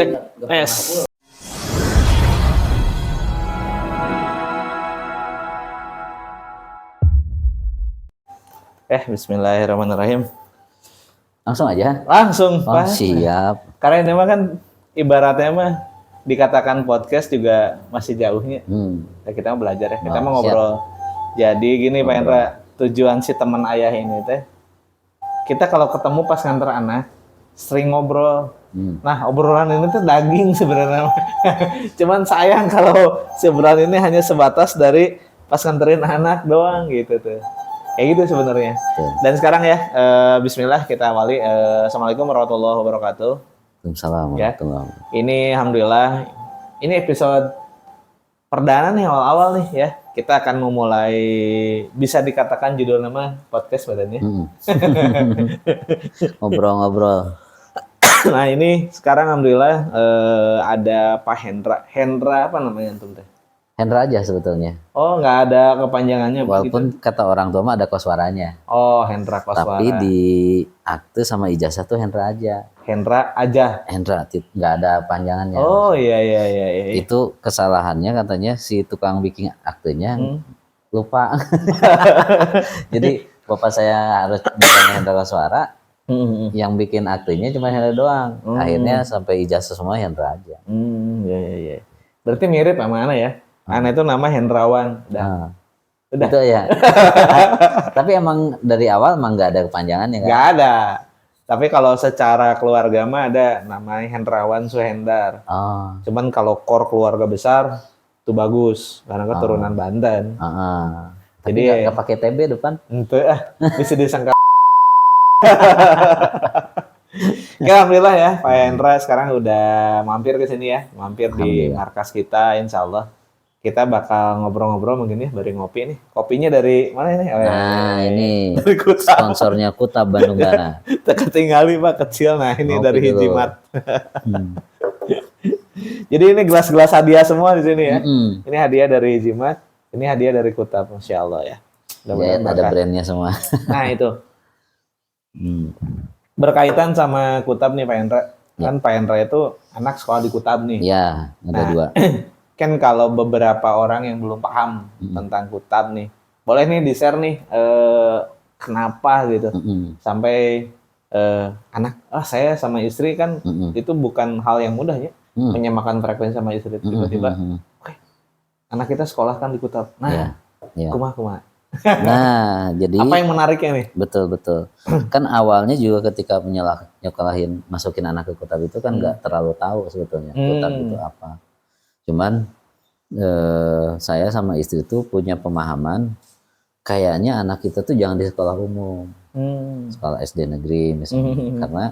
Cek tes. Bismillahirrahmanirrahim. Langsung aja. Langsung, Oh, Pak. siap. Karena ini mah kan ibaratnya mah dikatakan podcast juga masih jauhnya. Ya, kita mau belajar ya. Kita mau ngobrol. Jadi gini Pak Hendra, tujuan si teman ayah ini teh, kita kalau ketemu pas nganter anak, sering ngobrol. Nah, obrolan ini tuh daging sebenarnya. Cuman sayang kalau obrolan ini hanya sebatas dari pas nganterin anak doang gitu tuh. Kayak gitu sebenarnya. Dan sekarang ya, bismillah kita awali. Assalamualaikum warahmatullahi wabarakatuh. Waalaikumsalam Ya. warahmatullahi wabarakatuh. Ini alhamdulillah, ini episode perdana nih awal-awal nih ya. Kita akan memulai, bisa dikatakan judul nama podcast badannya. Ngobrol-ngobrol. Nah ini sekarang alhamdulillah ada Pak Hendra. Hendra apa namanya antum teh? Hendra aja sebetulnya. Oh nggak ada kepanjangannya Walaupun begitu? kata orang tua mah ada koswaranya. Oh Hendra Koswara. Tapi di akte sama ijazah tuh Hendra aja. Hendra aja. Hendra, nggak ada panjangannya. Oh iya. Itu kesalahannya katanya si tukang bikin aktenya lupa. Jadi bapak saya harus bikin Hendra Koswara. Yang bikin aktenya cuma Hendra doang. Akhirnya sampai ijazah semua Hendra aja. Iya. Berarti mirip sama Ana ya? Ana itu nama Hendrawan. Udah. Itu ya. Tapi emang dari awal emang nggak ada kepanjangannya kan? Nggak ada. Tapi kalau secara keluarga mah ada namanya Hendrawan Suhendar. Oh. Cuman kalau core keluarga besar itu bagus karena keturunan Banten. Tapi nggak pakai TB depan? Itu bisa disangka. Oke, alhamdulillah ya Pak Hendra sekarang udah mampir ke sini ya, mampir di markas kita, insya Allah kita bakal ngobrol-ngobrol mungkin ya, dari ngopi nih. Kopinya dari mana ini? Ini dari Kuta. Sponsornya Kuta Bandung Dana. Ketinggali Pak, kecil. Nah ini Ngopi dari dulu. Hijimat. Jadi ini gelas-gelas hadiah semua di sini ya. Ini hadiah dari Hijimat, ini hadiah dari Kuta, Masya Allah ya. Ya, ada brandnya semua. Nah itu. Berkaitan sama Kutab nih Pak Hendra. Kan Pak Hendra itu anak sekolah di Kutab nih. Ya, ada dua. Kan kalau beberapa orang yang belum paham tentang Kutab nih, boleh nih di-share nih kenapa gitu sampai saya sama istri kan itu bukan hal yang mudah ya, menyamakan frekuensi sama istri tiba-tiba oke, anak kita sekolah kan di Kutab. Nah, kumaha. Nah, jadi apa yang menariknya nih? Betul. Kan awalnya juga ketika nyekolahin masukin anak ke Kutab itu kan nggak terlalu tahu sebetulnya Kutab itu apa. Cuman saya sama istri itu punya pemahaman kayaknya anak kita tuh jangan di sekolah umum, sekolah SD negeri misalnya, karena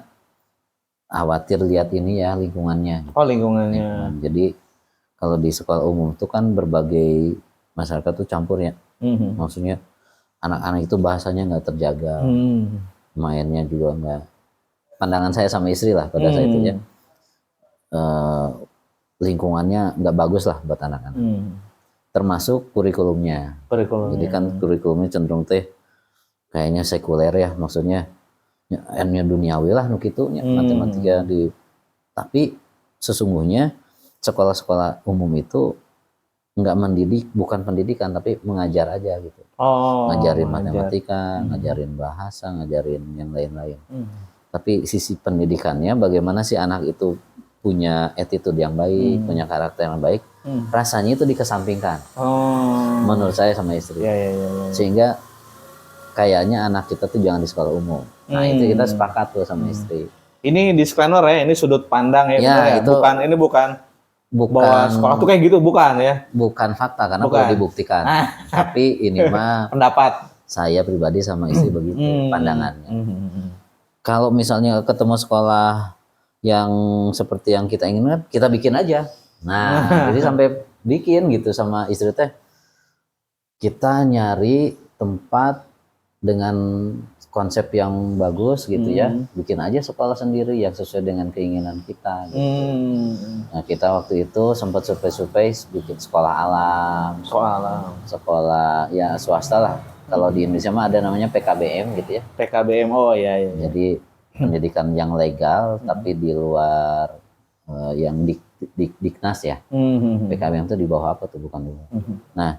khawatir lihat ini ya lingkungannya. Oh lingkungannya. Jadi kalau di sekolah umum itu kan berbagai masyarakat tuh campur ya. Maksudnya anak-anak itu bahasanya nggak terjaga, mainnya juga nggak. Pandangan saya sama istri lah pada saat itu ya, lingkungannya nggak bagus lah buat anak-anak. Termasuk kurikulumnya. Jadi kan kurikulumnya cenderung kayaknya sekuler ya, maksudnya N-nya duniawi lah nukitunya matematika tapi sesungguhnya sekolah-sekolah umum itu nggak mendidik, bukan pendidikan tapi mengajar aja gitu. Ngajarin matematika, ngajarin bahasa, ngajarin yang lain-lain. Tapi sisi pendidikannya bagaimana si anak itu punya attitude yang baik, punya karakter yang baik, rasanya itu dikesampingkan. Menurut saya sama istri. Sehingga kayaknya anak kita tuh jangan di sekolah umum. Nah, itu kita sepakat tuh sama istri. Ini disclaimer ya, ini sudut pandang ya. Itu bukan bahwa sekolah tuh kayak gitu, bukan ya? Bukan fakta karena perlu dibuktikan. Tapi ini mah pendapat saya pribadi sama istri begitu pandangannya. Kalau misalnya ketemu sekolah yang seperti yang kita inginkan, kita bikin aja. Nah, jadi sampai bikin gitu sama istri teh. Kita nyari tempat dengan konsep yang bagus gitu ya, bikin aja sekolah sendiri yang sesuai dengan keinginan kita gitu. Nah, kita waktu itu sempat survei bikin sekolah alam, sekolah ya swasta lah. Kalau di Indonesia mah ada namanya PKBM gitu ya. PKBM, oh iya. Jadi pendidikan yang legal tapi di luar yang Diknas ya. PKBM itu di bawah apa tuh, bukan dulu. Nah,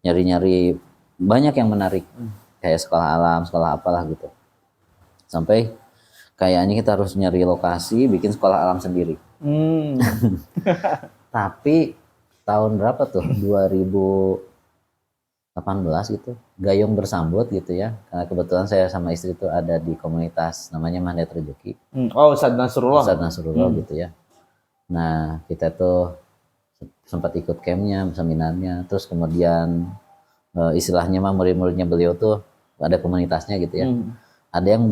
nyari-nyari banyak yang menarik, kayak sekolah alam, sekolah apalah gitu. Sampai kayaknya kita harus nyari lokasi bikin sekolah alam sendiri. Tapi tahun berapa tuh, 2018 gitu, gayung bersambut gitu ya, karena kebetulan saya sama istri tuh ada di komunitas namanya Mandat Rezeki. Oh, Ustadz Nasrullah. Ustadz Nasrullah gitu ya. Nah, kita tuh sempat ikut campnya, seminarnya, terus kemudian istilahnya mah murid-muridnya beliau tuh ada komunitasnya gitu ya. Ada yang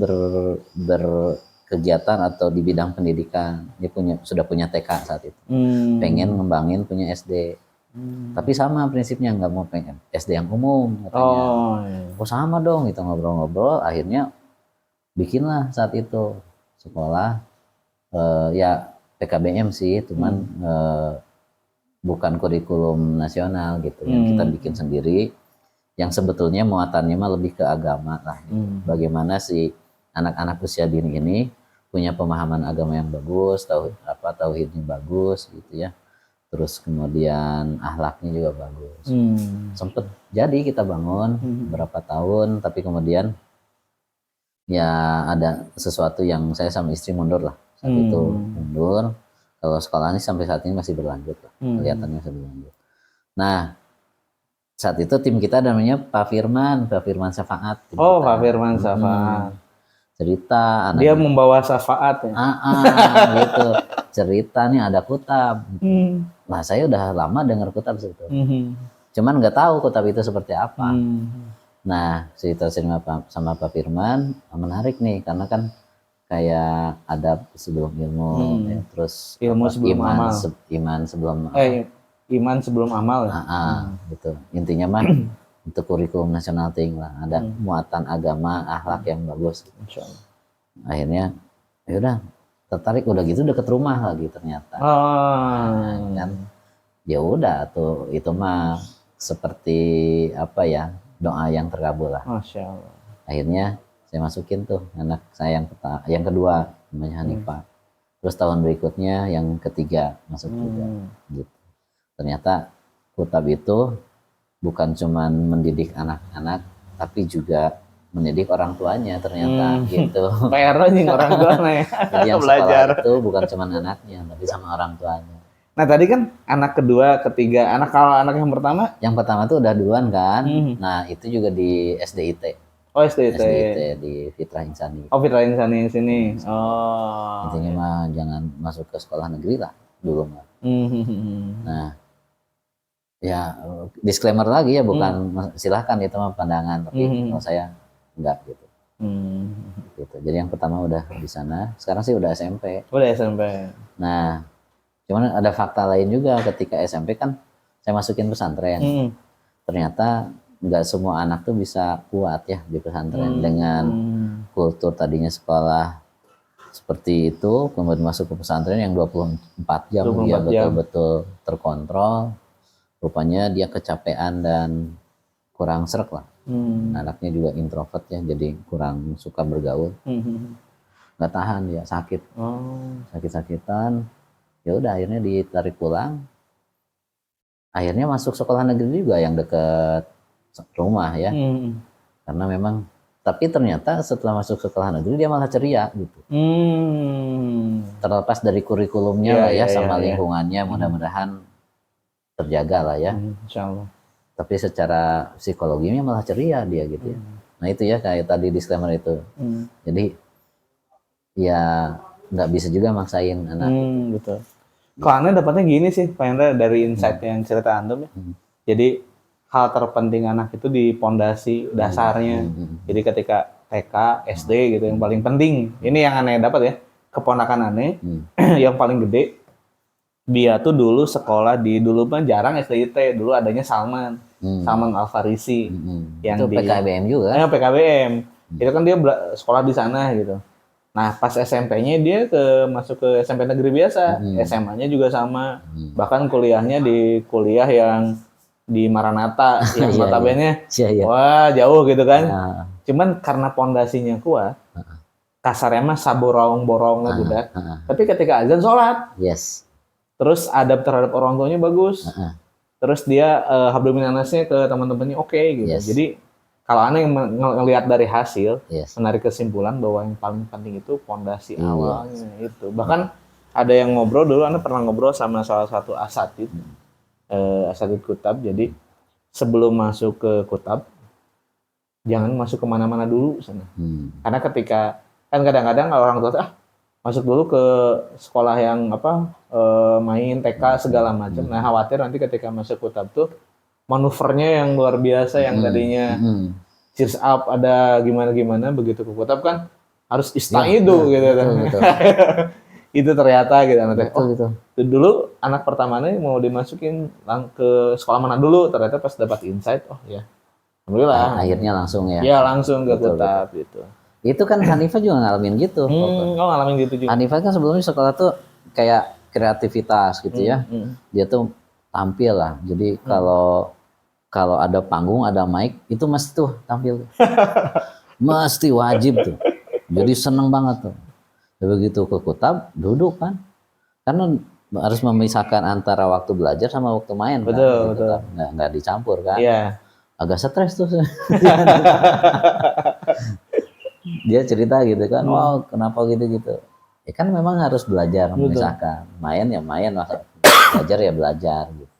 berkegiatan atau di bidang pendidikan, dia sudah punya TK saat itu, pengen ngembangin punya SD. Tapi sama prinsipnya, nggak mau pengen SD yang umum katanya. Oh sama dong, kita ngobrol-ngobrol, akhirnya bikinlah saat itu sekolah ya PKBM sih, cuman bukan kurikulum nasional gitu, yang kita bikin sendiri, yang sebetulnya muatannya mah lebih ke agama lah. Bagaimana si anak-anak usia dini ini punya pemahaman agama yang bagus, tauhidnya bagus gitu ya. Terus kemudian akhlaknya juga bagus. Sempet jadi kita bangun berapa tahun, tapi kemudian ya ada sesuatu yang saya sama istri mundur lah. Saat itu mundur. Kalau sekolah ini sampai saat ini masih berlanjut lah. Kelihatannya masih berlanjut. Nah, saat itu tim kita namanya Pak Firman Syafaat. Oh, Pak Firman Syafaat. Cerita dia membawa syafaat ya. Gitu. Cerita nih ada kutab. Nah, saya udah lama dengar kutab sebetulnya. Cuman nggak tahu kutab itu seperti apa. Nah, cerita sama Pak Firman menarik nih, karena kan kayak adab sebelum ilmu, ya, terus ilmu sebelum amal. Iman sebelum iman sebelum amal. Gitu. Intinya mah untuk kurikulum nasional ting lah, ada muatan agama, akhlak yang bagus. Akhirnya ya udah tertarik, udah gitu deket rumah lagi ternyata. Kan ya udah tuh, itu mah seperti apa ya, doa yang terkabul lah. Masya Allah. Akhirnya saya masukin tuh anak saya yang kedua namanya Hanifah. Terus tahun berikutnya yang ketiga masuk juga. Gitu. Ternyata kutab itu bukan cuman mendidik anak-anak, tapi juga mendidik orang tuanya ternyata gitu. PR-nya orang tuanya ya. Jadi yang belajar itu bukan cuman anaknya, tapi sama orang tuanya. Nah tadi kan anak kedua, ketiga, kalau anak yang pertama? Yang pertama tuh udah duluan kan. Nah itu juga di SDIT. Oh SDIT di Fitrah Insani. Oh Fitrah Insani sini. Intinya mah jangan masuk ke sekolah negeri lah dulu mah. Nah ya disclaimer lagi ya, bukan silahkan itu mah pandangan, tapi kalau saya enggak gitu. Gitu. Jadi yang pertama udah di sana, sekarang sih udah SMP. Udah SMP. Nah cuman ada fakta lain juga, ketika SMP kan saya masukin pesantren. Ternyata nggak semua anak tuh bisa kuat ya di pesantren dengan kultur tadinya sekolah seperti itu, kemudian masuk ke pesantren yang 24 jam dia betul-betul terkontrol. Rupanya dia kecapean dan kurang sreg lah. Anaknya juga introvert ya, jadi kurang suka bergaul. Nggak tahan dia, sakit. Sakit-sakitan. Ya udah akhirnya ditarik pulang. Akhirnya masuk sekolah negeri juga yang dekat rumah ya. Karena memang, tapi ternyata setelah masuk sekolah negeri dia malah ceria gitu. Terlepas dari kurikulumnya lah ya, sama lingkungannya, mudah-mudahan terjaga lah ya. Insyaallah. Tapi secara psikologinya malah ceria dia gitu ya. Nah itu ya kayak tadi disclaimer itu. Jadi ya nggak bisa juga maksain anak. Betul. Kalau Anda dapatnya gini sih Pak Hendra dari insight yang cerita Antum ya. Jadi hal terpenting anak itu di pondasi dasarnya. Jadi ketika TK, SD gitu yang paling penting. Ini yang aneh dapat ya. Keponakan aneh yang paling gede. Dia tuh dulu sekolah dulu kan jarang SDIT, dulu adanya Salman Al-Farisi. Yang itu PKBM juga. PKBM. Itu kan dia sekolah di sana gitu. Nah, pas SMP-nya dia masuk ke SMP negeri biasa. SMA-nya juga sama. Bahkan kuliahnya di kuliah yang di Maranatha, yang notabene wah jauh gitu kan. Cuman karena pondasinya kuat, kasarnya mah saborong-borong budak. Tapi ketika azan sholat. Yes. Terus adab terhadap orang tuanya bagus. Terus dia hablum minannasnya ke teman-temannya oke gitu. Yes. Jadi kalau aneh ngelihat dari hasil, yes. menarik kesimpulan bahwa yang paling penting itu fondasi awalnya itu. Bahkan ada yang ngobrol dulu, aneh pernah ngobrol sama salah satu asatid, asatid kutab. Jadi sebelum masuk ke kutab, jangan masuk kemana-mana dulu sana. Karena ketika kan kadang-kadang orang tua masuk dulu ke sekolah yang main TK segala macam. Nah khawatir nanti ketika masuk kutab tuh manuvernya yang luar biasa yang tadinya cheers up ada gimana begitu ke kutab kan harus istaidu gitu. Betul. Itu ternyata gitu anak gitu. Dulu anak pertamanya mau dimasukin ke sekolah mana dulu, ternyata pas dapat insight alhamdulillah akhirnya langsung ya. Ya langsung ke kutab gitu. Itu kan Hanifah juga ngalamin gitu. Ngalamin gitu juga. Hanifah kan sebelumnya sekolah tuh kayak kreativitas gitu ya. Dia tuh tampil lah. Jadi kalau ada panggung, ada mic, itu mesti tuh tampil. Mesti wajib tuh. Jadi seneng banget tuh. Begitu ke kutab, duduk kan. Karena harus memisahkan antara waktu belajar sama waktu main. Betul. Nggak dicampur kan. Iya. Agak stres tuh. Dia cerita gitu kan, wow kenapa gitu. Ya kan memang harus belajar memisahkan. Main ya main, belajar ya belajar gitu.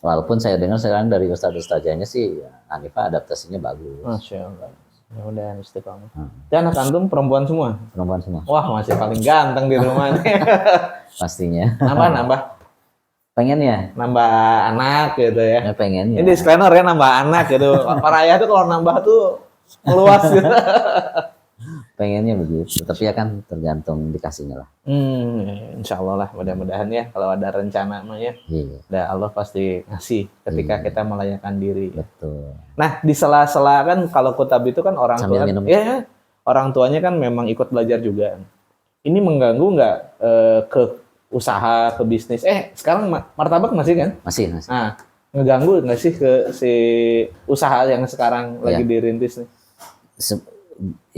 Walaupun saya dengar sekarang dari ustadz-ustadzanya sih, Hanifah adaptasinya bagus. Masya Allah. Mudah-mudahan istiqomah. Dan anak antum perempuan semua? Perempuan semua. Wah masih paling ganteng di rumahnya. Pastinya. Nambah. Pengen ya? Nambah anak gitu ya. Pengen ya. Ini disclaimer ya nambah anak gitu. Para ayah tuh kalau nambah tuh meluas gitu. Pengennya begitu, tapi ya kan tergantung dikasihnya lah. Insya Allah lah, mudah-mudahan ya kalau ada rencana mah ya. Iya. Allah pasti ngasih ketika kita melayakan diri. Betul. Nah di sela-sela kan kalau kutab itu kan orang tua, ya orang tuanya kan memang ikut belajar juga. Ini mengganggu nggak ke usaha, ke bisnis? Sekarang martabak masih kan? Masih. Nah, ngeganggu nggak sih ke si usaha yang sekarang lagi dirintis nih?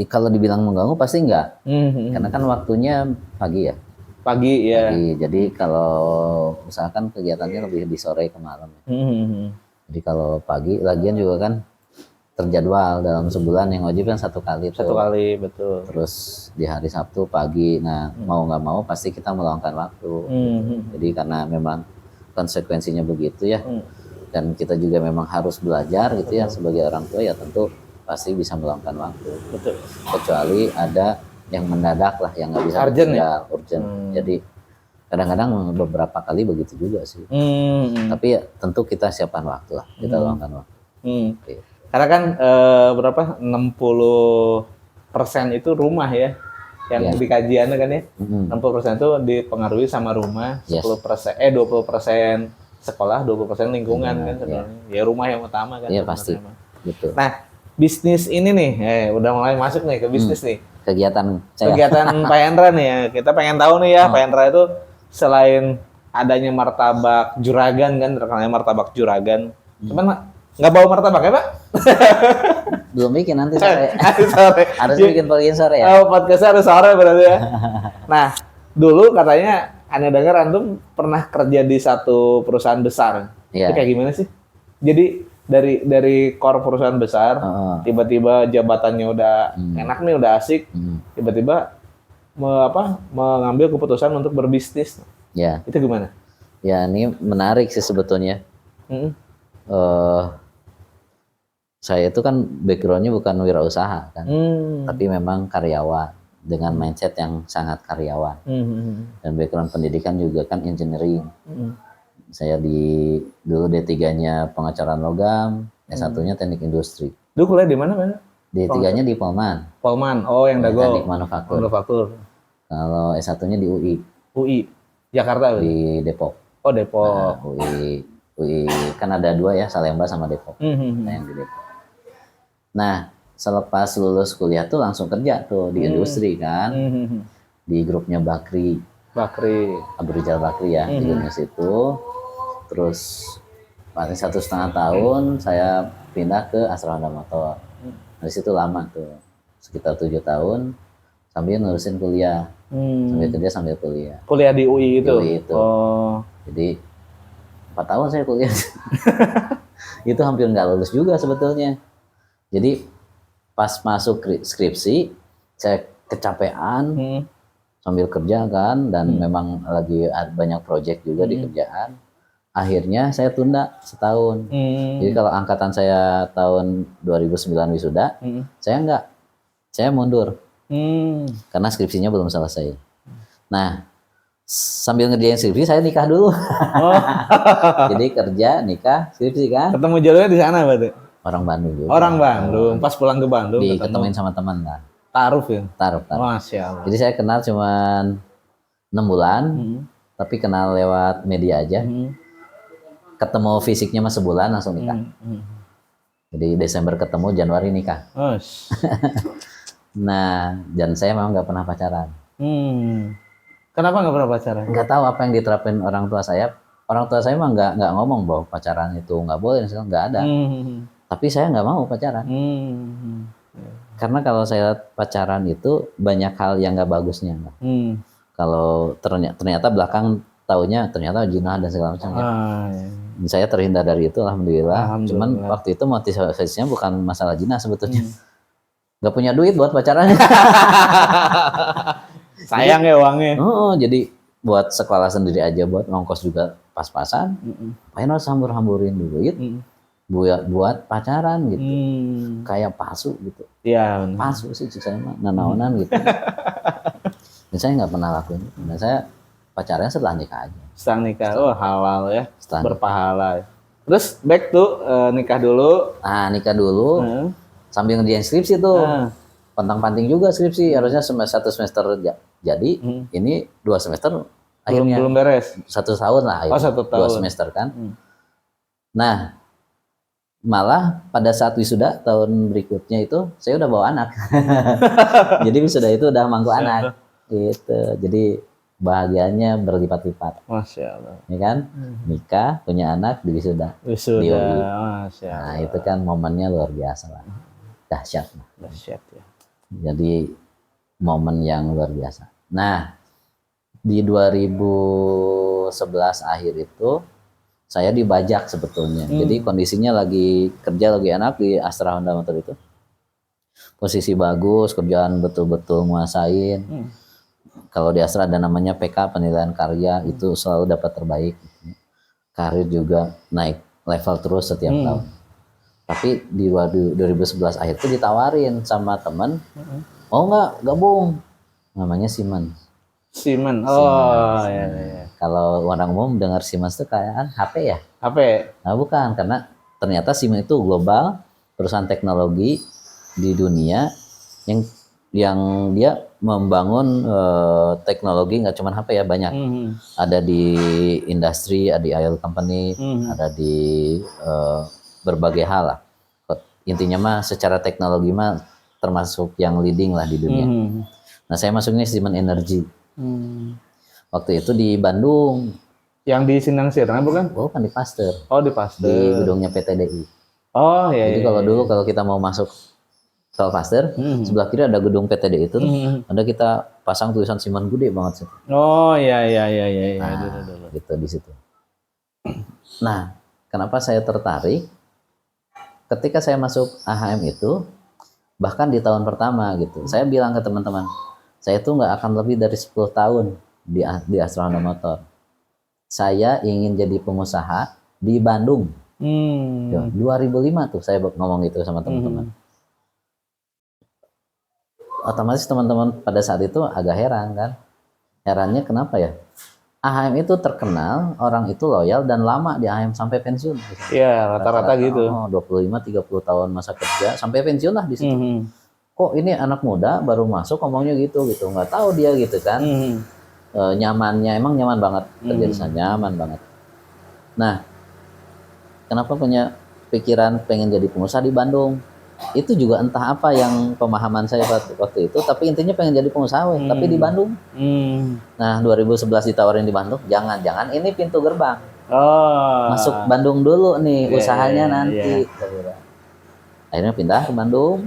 Kalau dibilang mengganggu pasti enggak, karena kan waktunya pagi ya. Pagi. Jadi kalau usahakan kegiatannya lebih di sore ke malam. Jadi kalau pagi, lagian juga kan terjadwal dalam sebulan yang wajib kan satu kali. Satu kali, betul. Terus di hari Sabtu pagi, nah mau nggak mau pasti kita meluangkan waktu. Jadi karena memang konsekuensinya begitu ya, dan kita juga memang harus belajar gitu ya sebagai orang tua ya tentu pasti bisa meluangkan waktu. Betul. Kecuali ada yang mendadak lah, yang nggak bisa urgent. Jadi kadang-kadang beberapa kali begitu juga sih. Tapi ya, tentu kita siapkan waktu lah, kita luangkan waktu. Okay. Karena kan berapa 60% itu rumah ya, yang di kajiannya kan ya. 60% itu dipengaruhi sama rumah, 10% 20% sekolah, 20% lingkungan kan sebenarnya. Ya rumah yang utama kan. Iya pasti. Betul. Nah, bisnis ini nih, udah mulai masuk nih ke bisnis nih. Kegiatan Pak Hendra nih ya. Kita pengen tahu nih ya, Pak Hendra itu selain adanya martabak juragan kan, terkenalnya martabak juragan. Cuman nggak bawa martabak ya Pak? Belum bikin, nanti sore. Harus bikin sore ya? Podcastnya harus sore berarti ya. Nah, dulu katanya Anda dengar antum pernah kerja di satu perusahaan besar. Itu kayak gimana sih? Jadi dari core perusahaan besar, tiba-tiba jabatannya udah enak nih, udah asik, tiba-tiba mengambil keputusan untuk berbisnis. Ya. Itu gimana? Ya ini menarik sih sebetulnya. Saya itu kan backgroundnya bukan wirausaha kan, tapi memang karyawan dengan mindset yang sangat karyawan. Dan background pendidikan juga kan engineering. Saya dulu D3-nya pengecoran logam, S1-nya teknik industri. Dulu kuliah di mana, Pak? D3-nya di Polman. Polman, yang Dago. Teknik manufaktur. Kalau S1-nya di UI. UI, Jakarta. Di Depok. Oh, Depok. Nah, UI kan ada dua ya, Salemba sama Depok. Nah, yang di Depok. Nah, selepas lulus kuliah tuh langsung kerja tuh di industri kan. Di grupnya Bakri. Abu Rizal Bakri ya, di Indonesia itu. Terus paling 1,5 tahun saya pindah ke Astra Honda Motor. Dari situ lama tuh, sekitar 7 tahun. sambil nurusin kuliah. Sambil kerja sambil kuliah. Kuliah di UI itu? Di UI itu. Oh. Jadi 4 tahun saya kuliah. Itu hampir nggak lulus juga sebetulnya. Jadi pas masuk skripsi, saya kecapean sambil kerja kan, dan memang lagi banyak project juga di kerjaan. Akhirnya saya tunda setahun. Jadi kalau angkatan saya tahun 2009 wisuda, saya mundur. Karena skripsinya belum selesai. Nah, sambil ngerjain skripsi saya nikah dulu. Oh. Jadi kerja, nikah, skripsi kan. Ketemu jalurnya di sana berarti? Orang Bandung juga. Orang Bandung, pas pulang ke Bandung diketemuin sama teman lah. Taruh ya? Taruh. Masya Allah. Jadi saya kenal cuman 6 bulan, tapi kenal lewat media aja. Ketemu fisiknya mah sebulan langsung nikah. Jadi Desember ketemu, Januari nikah. Nah, dan saya memang nggak pernah pacaran. Kenapa nggak pernah pacaran? Nggak tahu apa yang diterapin orang tua saya. Orang tua saya mah nggak ngomong bahwa pacaran itu nggak boleh, nggak ada. Tapi saya nggak mau pacaran. Karena kalau saya pacaran itu banyak hal yang nggak bagusnya. Kalau ternyata belakang taunya ternyata zina dan segala macam. Saya terhindar dari itu, alhamdulillah. Cuman waktu itu motivasinya bukan masalah zina sebetulnya. Nggak punya duit buat pacaran. Sayang ya uangnya. Jadi buat sekolah sendiri aja, buat ngongkos juga pas-pasan. Pengen harus hambur-hamburin duit buat pacaran gitu. Kayak palsu gitu. Iya. Palsu sih saya mah, nanaonan gitu. Dan saya nggak pernah lakuin. Dan saya pacarnya setelah nikah aja. Setelah nikah, halal ya. Berpahala. Terus back tuh nikah dulu. Nah, nikah dulu. Sambil ngerjain skripsi tuh. Pantang-panting juga skripsi. Harusnya satu semester jadi. Ini 2 semester akhirnya. Belum beres. 1 tahun lah. 1 tahun. 2 semester kan. Nah, malah pada saat wisuda tahun berikutnya itu saya udah bawa anak. Jadi wisuda itu udah mangku anak. Gitu. Jadi bahagianya berlipat-lipat. Masya Allah. Ya kan? Nikah, punya anak, di wisuda. Masya Allah. Nah, itu kan momennya luar biasa lah. Dahsyat lah. Dahsyat ya. Jadi momen yang luar biasa. Nah, di 2011 akhir itu saya dibajak sebetulnya. Jadi kondisinya lagi kerja, lagi enak di Astra Honda Motor itu. Posisi bagus, kerjaan betul-betul nguasain. Kalau di Astra ada namanya PK, penilaian karya, itu selalu dapat terbaik. Karir juga naik level terus setiap tahun. Tapi di 2011 akhir itu ditawarin sama teman, mau nggak gabung? Namanya Siemens. Siemens. Oh ya. Kalau orang umum dengar Siemens itu kayak HP ya? HP? Nah bukan, karena ternyata Siemens itu global, perusahaan teknologi di dunia yang dia membangun teknologi nggak cuma HP ya, banyak. Ada di industri, ada di oil company, ada di berbagai hal lah. Intinya mah secara teknologi mah termasuk yang leading lah di dunia. Nah saya masuknya Siemens Energy. Waktu itu di Bandung. Yang di Sindang Sirna bukan? Bukan, di Pasteur. Oh di Pasteur. Di gedungnya PTDI. Oh iya. Jadi kalau dulu kalau kita mau masuk tol Pasteur, sebelah kiri ada gedung PTDI itu, ada kita pasang tulisan Siemens gede banget sih. Oh iya. Nah, gitu di situ. Nah, kenapa saya tertarik? Ketika saya masuk AHM itu, bahkan di tahun pertama gitu, saya bilang ke teman-teman, saya tuh nggak akan lebih dari 10 tahun di Astra Honda Motor. Saya ingin jadi pengusaha di Bandung. 2005 tuh saya ngomong gitu sama teman-teman. Otomatis teman-teman pada saat itu agak heran kan. Herannya kenapa ya? AHM itu terkenal, orang itu loyal dan lama di AHM sampai pensiun. Iya, rata-rata gitu. 25-30 tahun masa kerja sampai pensiun lah di situ. Kok ini anak muda baru masuk ngomongnya gitu, nggak tahu dia gitu kan. Nyamannya emang nyaman banget kerja di sana, nyaman banget. Nah, kenapa punya pikiran pengen jadi pengusaha di Bandung? Itu juga entah apa yang pemahaman saya waktu itu, tapi intinya pengen jadi pengusaha, tapi di Bandung. Nah, 2011 ditawarin di Bandung, jangan ini pintu gerbang. Masuk Bandung dulu nih, usahanya nanti. Akhirnya pindah ke Bandung.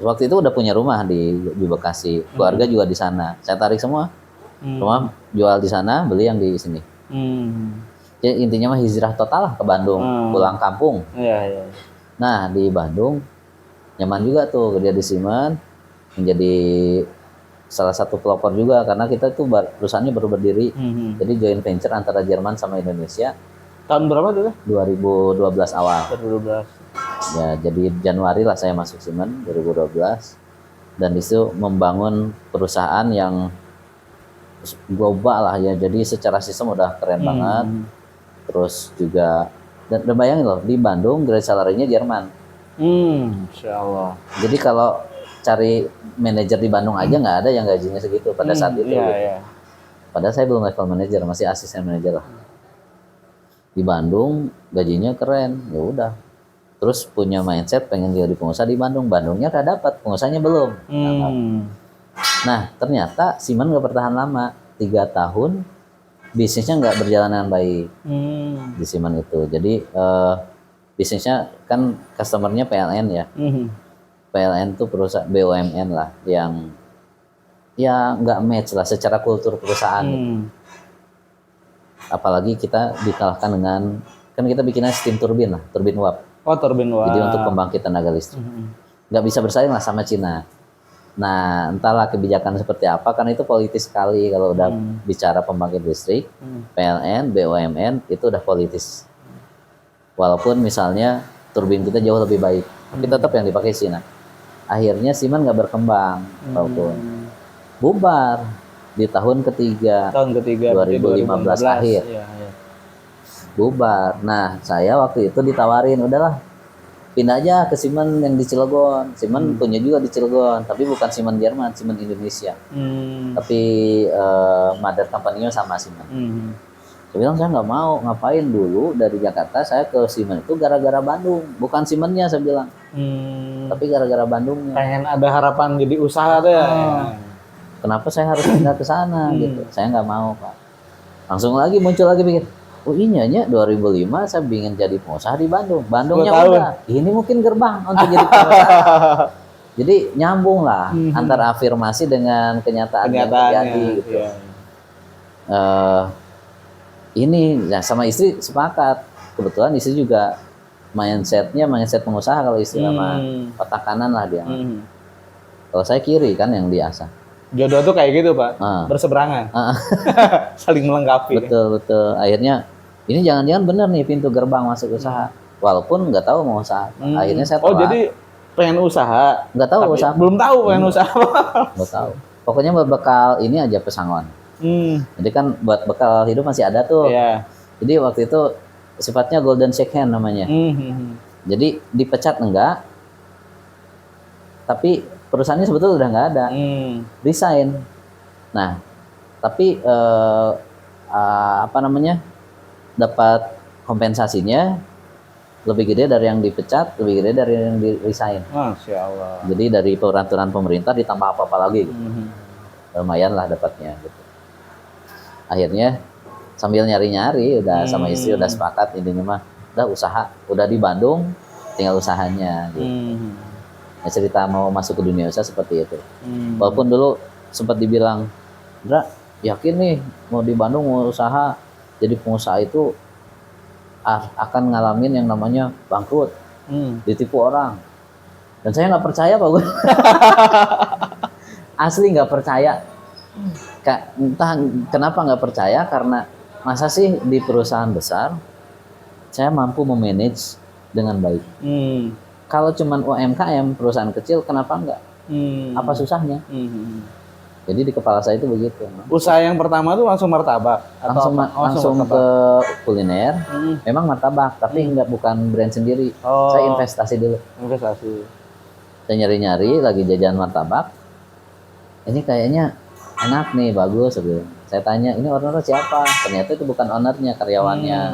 waktu itu udah punya rumah di Bekasi, keluarga juga di sana. Saya tarik semua, rumah jual di sana, beli yang di sini. Jadi intinya mah hijrah total lah ke Bandung, pulang kampung. Iya. Nah di Bandung nyaman juga tuh kerja di Siemens, menjadi salah satu pelopor juga karena kita tuh perusahaannya baru berdiri. Jadi joint venture antara Jerman sama Indonesia. Tahun berapa tuh? 2012 awal. 2012. Ya, jadi Januari lah saya masuk Siemens 2012 dan itu membangun perusahaan yang global lah ya. Jadi secara sistem udah keren banget. Terus juga dan bayangin loh di Bandung grade salary-nya Jerman. Insya Allah. Jadi kalau cari manajer di Bandung aja nggak ada yang gajinya segitu pada saat itu. Iya. Padahal saya belum level manajer, masih asisten manajer lah. Di Bandung gajinya keren, ya udah. Terus punya mindset pengen jadi pengusaha di Bandung. Bandungnya udah dapat, pengusahanya belum. Nah ternyata Siemens nggak bertahan lama, 3 tahun bisnisnya nggak berjalan dengan baik di Siemens itu. Jadi bisnisnya kan customernya PLN ya. PLN itu perusahaan BUMN lah yang ya nggak match lah secara kultur perusahaan. Apalagi kita dikalahkan dengan kan kita bikinnya steam turbin lah, turbin uap. Oh, turbin uap. Jadi untuk pembangkit tenaga listrik. Nggak bisa bersaing lah sama Cina. Nah, entahlah kebijakan seperti apa, karena itu politis sekali kalau udah bicara pembangkit listrik, PLN, BUMN itu udah politis. Walaupun misalnya turbin kita jauh lebih baik, tapi tetap yang dipakai Cina. Akhirnya Siemens nggak berkembang, walaupun bubar di tahun ketiga 2015 akhir. Iya. Bubar. Nah, saya waktu itu ditawarin, udahlah pindah aja ke Siemens yang di Cilegon. Siemens punya juga di Cilegon, tapi bukan Siemens Jerman, Siemens Indonesia. Tapi mother company-nya sama Siemens. Saya bilang saya nggak mau, ngapain dulu dari Jakarta saya ke Siemens itu gara-gara Bandung, bukan Siemens-nya saya bilang, tapi gara-gara Bandungnya. Pengen ada harapan jadi usaha tuh ya. Kenapa saya harus pindah ke sana gitu? Saya nggak mau Pak. Langsung lagi muncul lagi pikir, oh iya 2005 saya ingin jadi pengusaha di Bandung. Bandungnya udah, ini mungkin gerbang untuk jadi pengusaha. Jadi nyambung lah antara afirmasi dengan kenyataan yang terjadi gitu. Ini ya sama istri sepakat. Kebetulan istri juga mindset pengusaha, kalau istri sama otak kanan lah dia. Kalau saya kiri kan yang diasah. Jodoh tuh kayak gitu Pak, berseberangan, saling melengkapi. Betul. Akhirnya ini jangan-jangan bener nih pintu gerbang masuk usaha. Walaupun nggak tahu mau usaha. Akhirnya saya tolak. Oh jadi pengen usaha? Nggak tahu usaha. Belum tahu pengen usaha. Nggak tahu. Pokoknya berbekal ini aja pesangon. Jadi kan buat bekal hidup masih ada tuh. Jadi waktu itu sifatnya golden shake hand namanya. Jadi dipecat enggak, tapi perusahaannya sebetulnya udah nggak ada, resign. Nah, tapi dapat kompensasinya lebih gede dari yang dipecat, lebih gede dari yang di resign. Masya Allah. Jadi dari peraturan pemerintah ditambah apa-apa lagi, gitu. Lumayan lah dapatnya. Gitu. Akhirnya sambil nyari-nyari, udah sama istri udah sepakat intinya mah, udah usaha, udah di Bandung, tinggal usahanya. Gitu. Ya, cerita mau masuk ke dunia usaha seperti itu. Walaupun dulu sempat dibilang, Indra, yakin nih mau di Bandung mau usaha, jadi pengusaha itu akan ngalamin yang namanya bangkrut, ditipu orang. Dan saya nggak percaya Pak Gun. Asli nggak percaya. Entah kenapa nggak percaya, karena masa sih di perusahaan besar saya mampu memanage dengan baik. Kalau cuman UMKM, perusahaan kecil, kenapa enggak? Apa susahnya? Jadi di kepala saya itu begitu. Usaha yang pertama tuh langsung martabak? Langsung ke kuliner. Memang martabak, tapi bukan brand sendiri. Saya investasi dulu. Saya nyari-nyari, lagi jajan martabak. Ini kayaknya enak nih, bagus. Saya tanya, ini owner siapa? Ternyata itu bukan ownernya, karyawannya.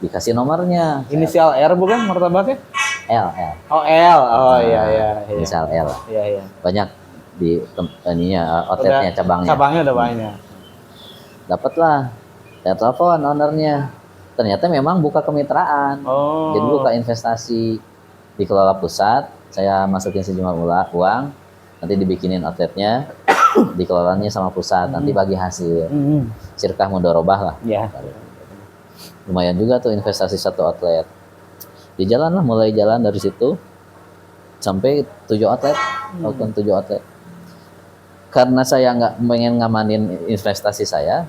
Dikasih nomornya. Inisial R bukan martabaknya? L. Oh L, iya. Inisial L. Iya. Banyak di outletnya, cabangnya. Cabangnya udah banyak. Dapatlah, saya telepon ownernya. Ternyata memang buka kemitraan. Jadi buka investasi, dikelola pusat, saya masukin sejumlah uang, nanti dibikinin outletnya, dikelolanya sama pusat, nanti bagi hasil. Sirkah mudorobah lah. Ya. Lumayan juga tuh investasi satu outlet. Di jalan lah, mulai jalan dari situ sampai 7 outlet, walaupun 7 outlet. Karena saya nggak pengen ngamanin investasi saya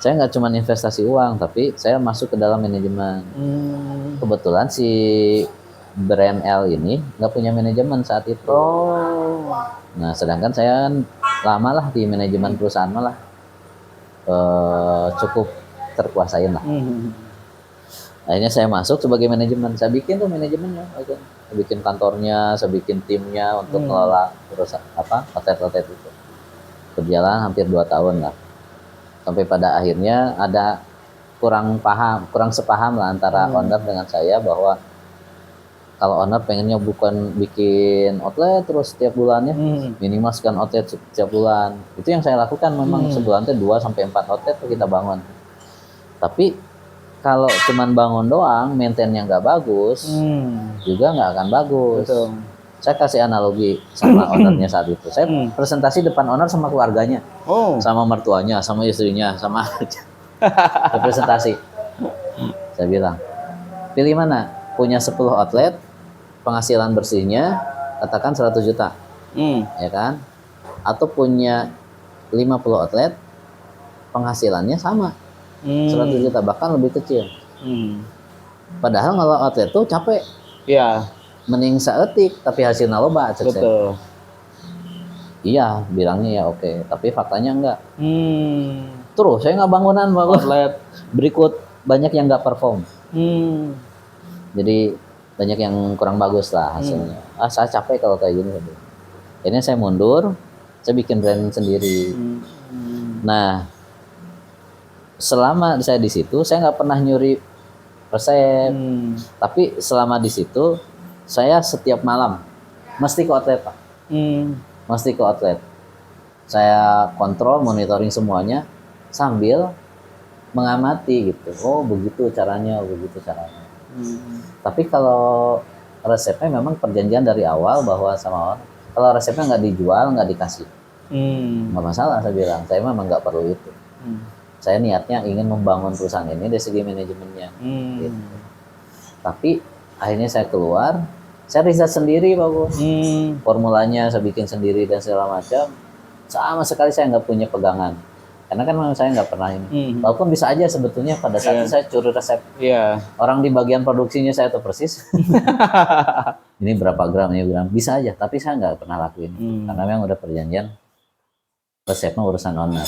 nggak cuma investasi uang, tapi saya masuk ke dalam manajemen. Kebetulan si brand L ini nggak punya manajemen saat itu. Nah, sedangkan saya kan lama lah di manajemen perusahaan malah cukup terkuasain lah. Akhirnya saya masuk sebagai manajemen. Saya bikin tuh manajemennya, saya bikin kantornya, saya bikin timnya untuk mengelola perusahaan outlet itu. Berjalan hampir 2 tahun lah. Sampai pada akhirnya ada kurang sepaham lah antara owner dengan saya, bahwa kalau owner pengennya bukan bikin outlet terus setiap bulannya, minimal sekian outlet setiap bulan. Itu yang saya lakukan memang, sebulan itu 2 sampai 4 outlet tuh kita bangun. Tapi kalau cuman bangun doang, maintain-nya nggak bagus, juga nggak akan bagus. Betul. Saya kasih analogi sama ownernya saat itu. Saya presentasi depan owner sama keluarganya, sama mertuanya, sama istrinya, sama saya presentasi. Saya bilang, pilih mana? Punya 10 outlet, penghasilan bersihnya katakan 100 juta, ya kan? Atau punya 50 outlet, penghasilannya sama 100 juta, bahkan lebih kecil. Padahal kalau outlet itu capek. Iya. Mending saeutik tapi hasilnya loba. Betul. Iya, bilangnya ya oke, tapi faktanya enggak. Terus saya nggak bangunan outlet berikut banyak yang nggak perform. Jadi banyak yang kurang bagus lah hasilnya. Saya capek kalau kayak gini. Akhirnya saya mundur, saya bikin brand sendiri. Nah, selama saya di situ saya nggak pernah nyuri resep. Tapi selama di situ saya setiap malam mesti ke outlet, Pak. Mesti ke outlet. Saya kontrol, monitoring semuanya sambil mengamati gitu. Oh, begitu caranya, begitu caranya. Tapi kalau resepnya memang perjanjian dari awal bahwa sama orang, kalau resepnya nggak dijual, nggak dikasih, nggak masalah. Saya bilang, saya memang nggak perlu itu. Saya niatnya ingin membangun perusahaan ini dari segi manajemennya. Gitu. Tapi akhirnya saya keluar, saya riset sendiri, Pak Bu. Formulanya saya bikin sendiri dan segala macam. Sama sekali saya nggak punya pegangan. Karena kan memang saya nggak pernah ini. Walaupun bisa aja sebetulnya pada saat itu saya curi resep. Orang di bagian produksinya saya tahu persis. Ini berapa gram, ini gram. Bisa aja, tapi saya nggak pernah lakuin. Karena memang udah perjanjian resepnya urusan owner.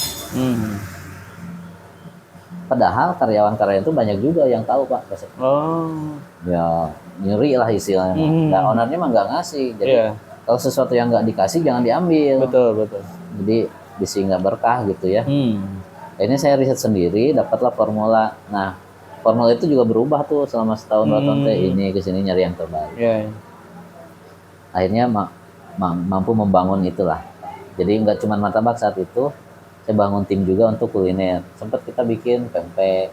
Padahal karyawan-karyawan itu banyak juga yang tahu, Pak, resep. Ya nyeri lah istilahnya. Nah, ownernya mah nggak ngasih. Jadi kalau sesuatu yang nggak dikasih jangan diambil. Betul. Jadi bisa nggak berkah gitu ya. Ini saya riset sendiri, dapatlah formula. Nah, formula itu juga berubah tuh selama setahun 2 tahun. Ini kesini nyari yang terbaik. Akhirnya mampu membangun itulah. Jadi nggak cuma martabak saat itu. Saya bangun tim juga untuk kuliner. Sempat kita bikin pempek,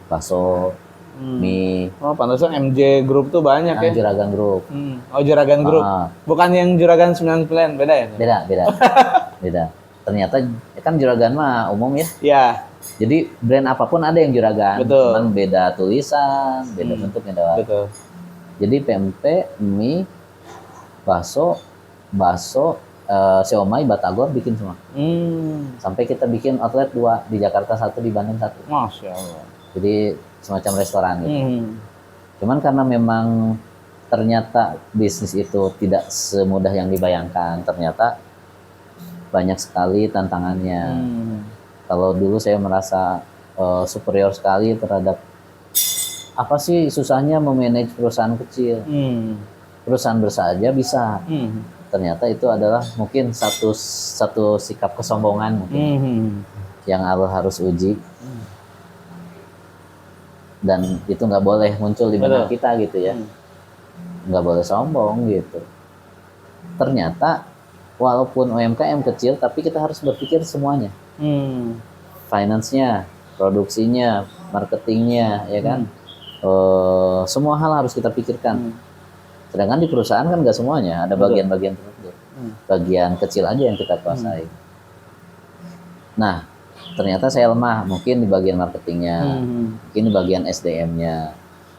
bakso, mie. Oh, pantesan MJ Group tuh banyak ya. Juragan Group. Oh, Juragan Group. Bukan yang Juragan 99, beda ya? Beda. Ternyata kan Juragan mah umum ya. Iya. Jadi brand apapun ada yang Juragan. Betul. Cuman beda tulisan, beda bentuk, beda. Betul. Jadi pempek, mie, bakso, siomay, batagor bikin semua. Sampai kita bikin outlet 2 di Jakarta, 1 di Bandung, 1. Masya Allah. Jadi semacam restoran gitu. Cuman karena memang ternyata bisnis itu tidak semudah yang dibayangkan. Ternyata banyak sekali tantangannya. Kalau dulu saya merasa superior sekali terhadap apa sih susahnya memanage perusahaan kecil. Perusahaan besar aja bisa. Ternyata itu adalah mungkin satu sikap kesombongan mungkin yang harus uji, dan itu nggak boleh muncul di benak kita gitu ya, nggak boleh sombong gitu. Ternyata walaupun UMKM kecil, tapi kita harus berpikir semuanya, finance-nya, produksinya, marketingnya, ya kan, semua hal harus kita pikirkan. Sedangkan di perusahaan kan nggak semuanya, ada bagian-bagian tertentu. Bagian kecil aja yang kita kuasai. Nah, ternyata saya lemah mungkin di bagian marketingnya, mungkin di bagian SDM-nya,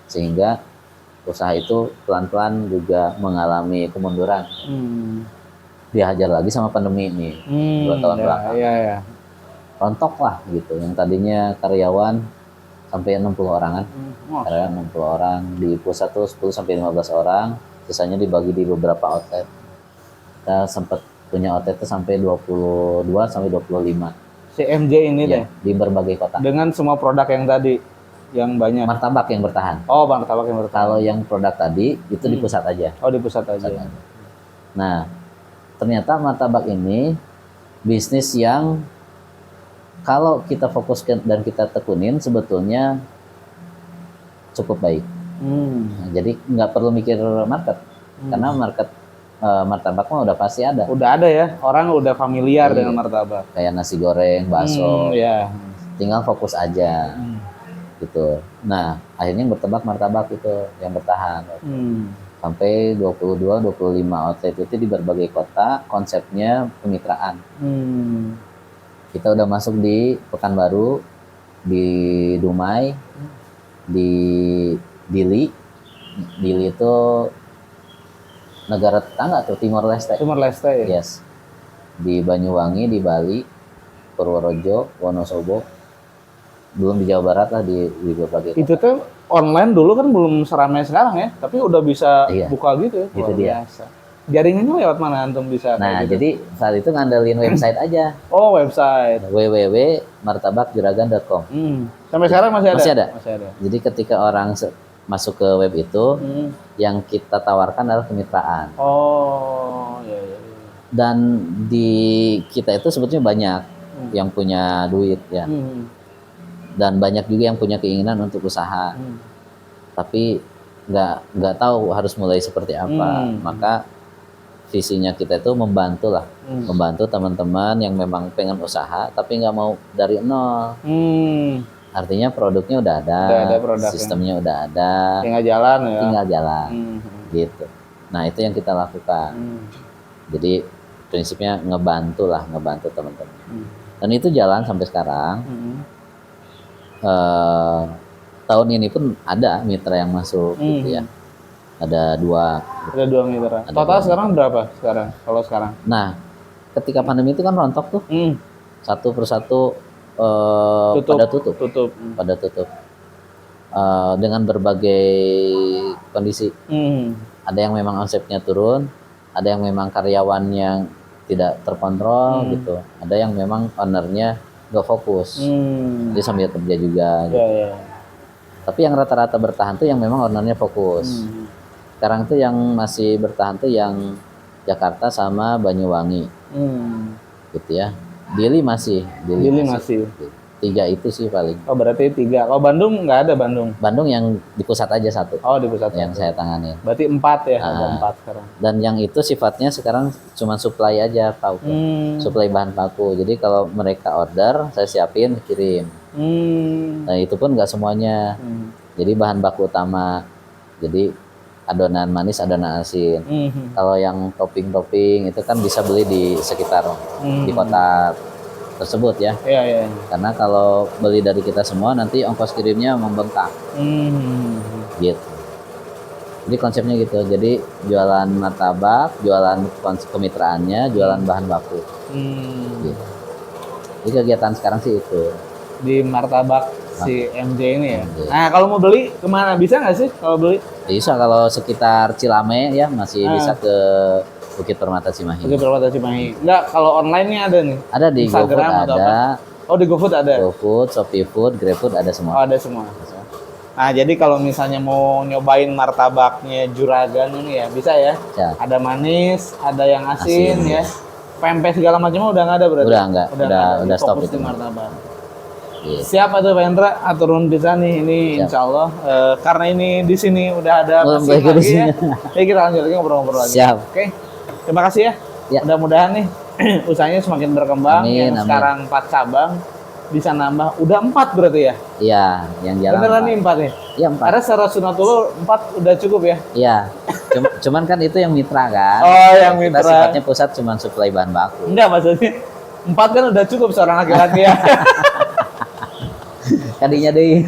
sehingga usaha itu pelan-pelan juga mengalami kemunduran. Dihajar lagi sama pandemi ini 2 tahun belakang. Rontok lah gitu. Yang tadinya karyawan sampai 60 orangan, karyawan 60 orang di pusat tuh 10 sampai 15 orang, sisanya dibagi di beberapa outlet. Kita sempat punya outlet itu sampai 22 sampai 25. Si MJ ini Ya, di berbagai kota. Dengan semua produk yang tadi, yang banyak. Martabak yang bertahan. Oh, martabak yang bertahan. Kalau yang produk tadi itu di pusat aja. Oh, di pusat aja. Nah, ternyata martabak ini bisnis yang kalau kita fokuskan dan kita tekunin sebetulnya cukup baik. Nah, jadi nggak perlu mikir market, karena market martabak mah udah pasti ada. Udah ada ya, orang udah familiar dengan martabak. Kayak nasi goreng, bakso, tinggal fokus aja, gitu. Nah, akhirnya yang bertebak martabak itu yang bertahan. Sampai 22-25 outlet itu di berbagai kota, konsepnya kemitraan. Kita udah masuk di Pekanbaru, di Dumai, di Dili. Dili itu negara tetangga atau Timor Leste. Timor Leste ya? Yes. Di Banyuwangi, di Bali, Purworejo, Wonosobo. Belum di Jawa Barat lah, di berbagai kota. Itu tuh online dulu kan belum seramai sekarang ya, tapi udah bisa buka gitu ya. Itu dia. Biasa. Jaringannya lewat mana antum bisa? Nah, gitu? jadi saat itu ngandelin website aja. Oh, website. www.martabakjuragan.com. Sampai sekarang masih ada? Masih ada. Masih ada. Jadi ketika orang masuk ke web itu, yang kita tawarkan adalah kemitraan. Oh, iya. Dan di kita itu sebetulnya banyak yang punya duit ya. Dan banyak juga yang punya keinginan untuk usaha. Tapi nggak tahu harus mulai seperti apa. Maka visinya kita itu membantu lah, membantu teman-teman yang memang pengen usaha tapi nggak mau dari nol. Artinya produknya udah ada sistemnya udah ada, tinggal jalan ya. Tinggal jalan, gitu. Nah itu yang kita lakukan. Jadi prinsipnya ngebantu teman-teman. Dan itu jalan sampai sekarang. Tahun ini pun ada mitra yang masuk, gitu ya. Ada 2 mitra. Total sekarang berapa kalau sekarang? Nah, ketika pandemi itu kan rontok tuh. Satu persatu pada tutup. Dengan berbagai kondisi. Ada yang memang omsetnya turun, ada yang memang karyawan yang tidak terkontrol gitu. Ada yang memang ownernya nggak fokus. Dia sambil kerja juga gitu. Tapi yang rata-rata bertahan tuh yang memang ownernya fokus. Sekarang tuh yang masih bertahan tuh yang Jakarta sama Banyuwangi, gitu ya. Dili masih. 3 itu sih paling. Oh berarti 3. Kalau Bandung nggak ada Bandung? Bandung yang di pusat aja 1. Oh di pusat. Yang saya tangani. Berarti 4 ya? Ada 4 sekarang. Dan yang itu sifatnya sekarang cuma supply aja paku, supply bahan paku. Jadi kalau mereka order, saya siapin, kirim. Nah itu pun nggak semuanya. Jadi bahan baku utama. Jadi adonan manis, adonan asin. Kalau yang topping-topping itu kan bisa beli di sekitar di kota tersebut ya. Iya. Karena kalau beli dari kita semua nanti ongkos kirimnya membengkak. Gitu. Jadi konsepnya gitu. Jadi jualan martabak, jualan kemitraannya, jualan bahan baku. Gitu. Jadi kegiatan sekarang sih itu. Di martabak si MJ ini ya. Nah kalau mau beli kemana, bisa nggak sih kalau beli? Bisa kalau sekitar Cilame ya masih bisa ke Bukit Permata Cimahi. Bukit Permata Cimahi. Enggak, kalau online-nya ada nih. Ada di GoFood ada. Oh di GoFood ada. GoFood, ShopeeFood, GrabFood ada semua. Oh ada semua. Nah jadi kalau misalnya mau nyobain martabaknya Juragan ini ya bisa ya. Ada manis, ada yang asin ya. Pempek segala macamnya udah nggak ada berarti. Udah stop itu. Martabak. Siap atau Pak Hendra turun bisa nih ini insya Allah karena ini di sini udah ada mesin lagi ya. Jadi kita lanjut lagi ngobrol-ngobrol lagi. Siap. Oke. Terima kasih ya. Mudah-mudahan nih usahanya semakin berkembang. Amin. Sekarang 4 cabang bisa nambah. Udah 4 berarti ya? Iya, yang jalan. Beneran nih 4 ya? Iya 4. Karena secara sunatullah 4 udah cukup ya? Iya. Cuman kan itu yang mitra kan. Oh, yang Kita mitra. sifatnya pusat cuman suplai bahan baku. Enggak, maksudnya 4 kan udah cukup seorang laki-laki ya. Kadinya deh.